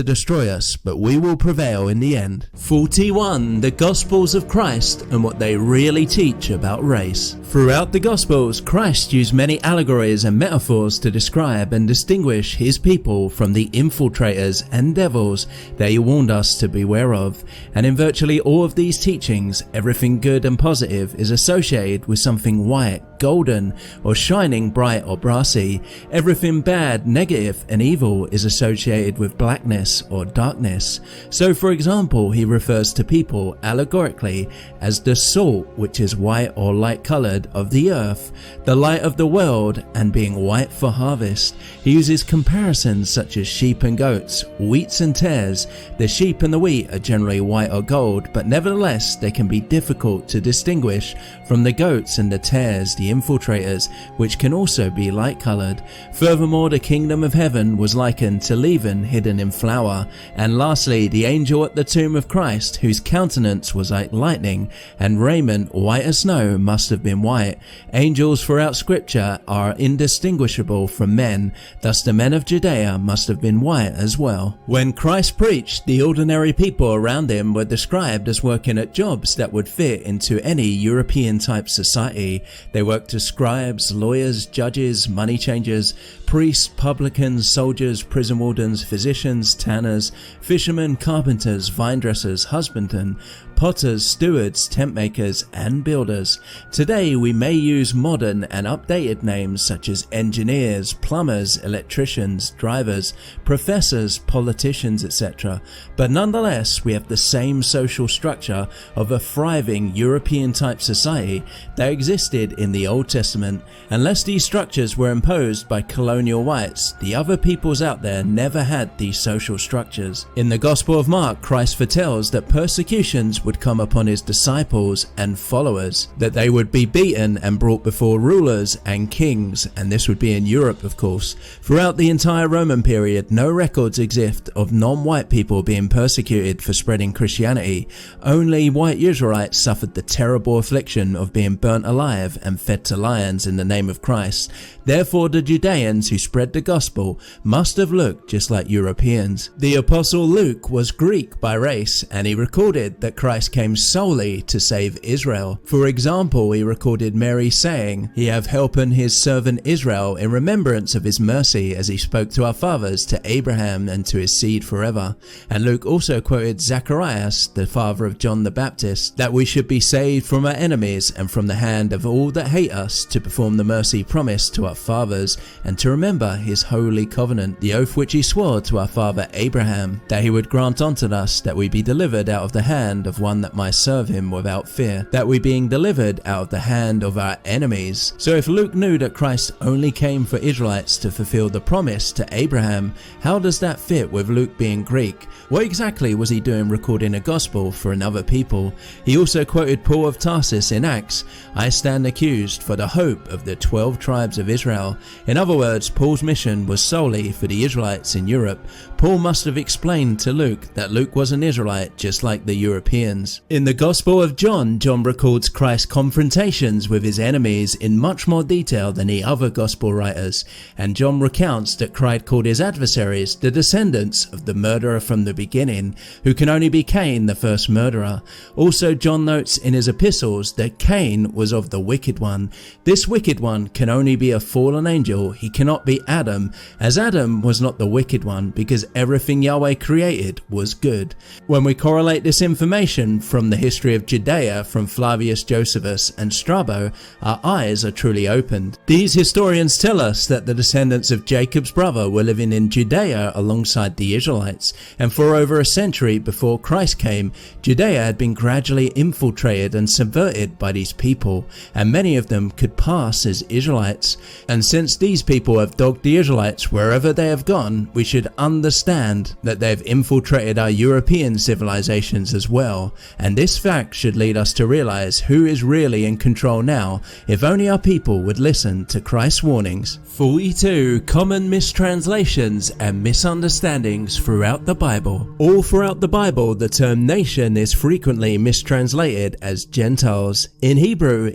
to destroy us, but we will prevail in the end. 41. The Gospels of Christ and what they really teach about race. Throughout the Gospels, Christ used many allegories and metaphors to describe and distinguish his people from the infiltrators and devils that he warned us to beware of. And in virtually all of these teachings, everything good and positive is associated with something white, golden, or shining bright or brassy. Everything bad, negative, and evil is associated with blackness or darkness. So for example, he refers to people allegorically as the salt, which is white or light colored, of the earth, the light of the world, and being white for harvest. He uses comparisons such as sheep and goats, wheats and tares. The sheep and the wheat are generally white or gold, but nevertheless they can be difficult to distinguish from the goats and the tares, the infiltrators, which can also be light colored. Furthermore, the kingdom of heaven was likened to leaven hidden in flour. And lastly, the angel at the tomb of Christ, whose countenance was like lightning, and raiment white as snow, must have been white. Angels throughout scripture are indistinguishable from men, thus the men of Judea must have been white as well. When Christ preached, the ordinary people around him were described as working at jobs that would fit into any European type society. They worked as scribes, lawyers, judges, money changers, priests, publicans, soldiers, prison wardens, physicians, tanners, fishermen, carpenters, vine dressers, husbandmen, potters, stewards, tent makers, and builders. Today we may use modern and updated names such as engineers, plumbers, electricians, drivers, professors, politicians, etc. But nonetheless, we have the same social structure of a thriving European type society that existed in the Old Testament. Unless these structures were imposed by colonial whites, the other peoples out there never had these social structures. In the Gospel of Mark, Christ foretells that persecutions would come upon his disciples and followers, that they would be beaten and brought before rulers and kings, and this would be in Europe, of course. Throughout the entire Roman period, no records exist of non-white people being persecuted for spreading Christianity. Only white Israelites suffered the terrible affliction of being burnt alive and fed to lions in the name of Christ. Therefore, the Judeans who spread the gospel must have looked just like Europeans. The apostle Luke was Greek by race, and he recorded that Christ came solely to save Israel. For example, he recorded Mary saying, "He have helpen his servant Israel in remembrance of his mercy, as he spoke to our fathers, to Abraham, and to his seed forever." And Luke also quoted Zacharias, the father of John the Baptist, that we should be saved from our enemies and from the hand of all that hate us, to perform the mercy promised to our fathers, and to remember his holy covenant, the oath which he swore to our father Abraham, that he would grant unto us that we be delivered out of the hand of one that might serve him without fear, that we being delivered out of the hand of our enemies. So if Luke knew that Christ only came for Israelites to fulfill the promise to Abraham, how does that fit with Luke being Greek? What exactly was he doing recording a gospel for another people? He also quoted Paul of Tarsus in Acts, "I stand accused for the hope of the 12 tribes of Israel." In other words, Paul's mission was solely for the Israelites in Europe. Paul must have explained to Luke that Luke was an Israelite just like the Europeans. In the Gospel of John, John records Christ's confrontations with his enemies in much more detail than the other Gospel writers, and John recounts that Christ called his adversaries the descendants of the murderer from the beginning, who can only be Cain, the first murderer. Also, John notes in his epistles that Cain was of the wicked one. This wicked one can only be a fallen angel. He cannot be Adam, as Adam was not the wicked one, because everything Yahweh created was good. When we correlate this information from the history of Judea from Flavius Josephus and Strabo, our eyes are truly opened. These historians tell us that the descendants of Jacob's brother were living in Judea alongside the Israelites, and for over a century before Christ came, Judea had been gradually infiltrated and subverted by these people, and many of them could pass as Israelites. And since these people have dogged the Israelites wherever they have gone, we should understand that they have infiltrated our European civilizations as well, and this fact should lead us to realize who is really in control now, if only our people would listen to Christ's warnings. 42 common mistranslations and misunderstandings throughout the Bible. All throughout the Bible, the term nation is frequently mistranslated as Gentiles. In Hebrew,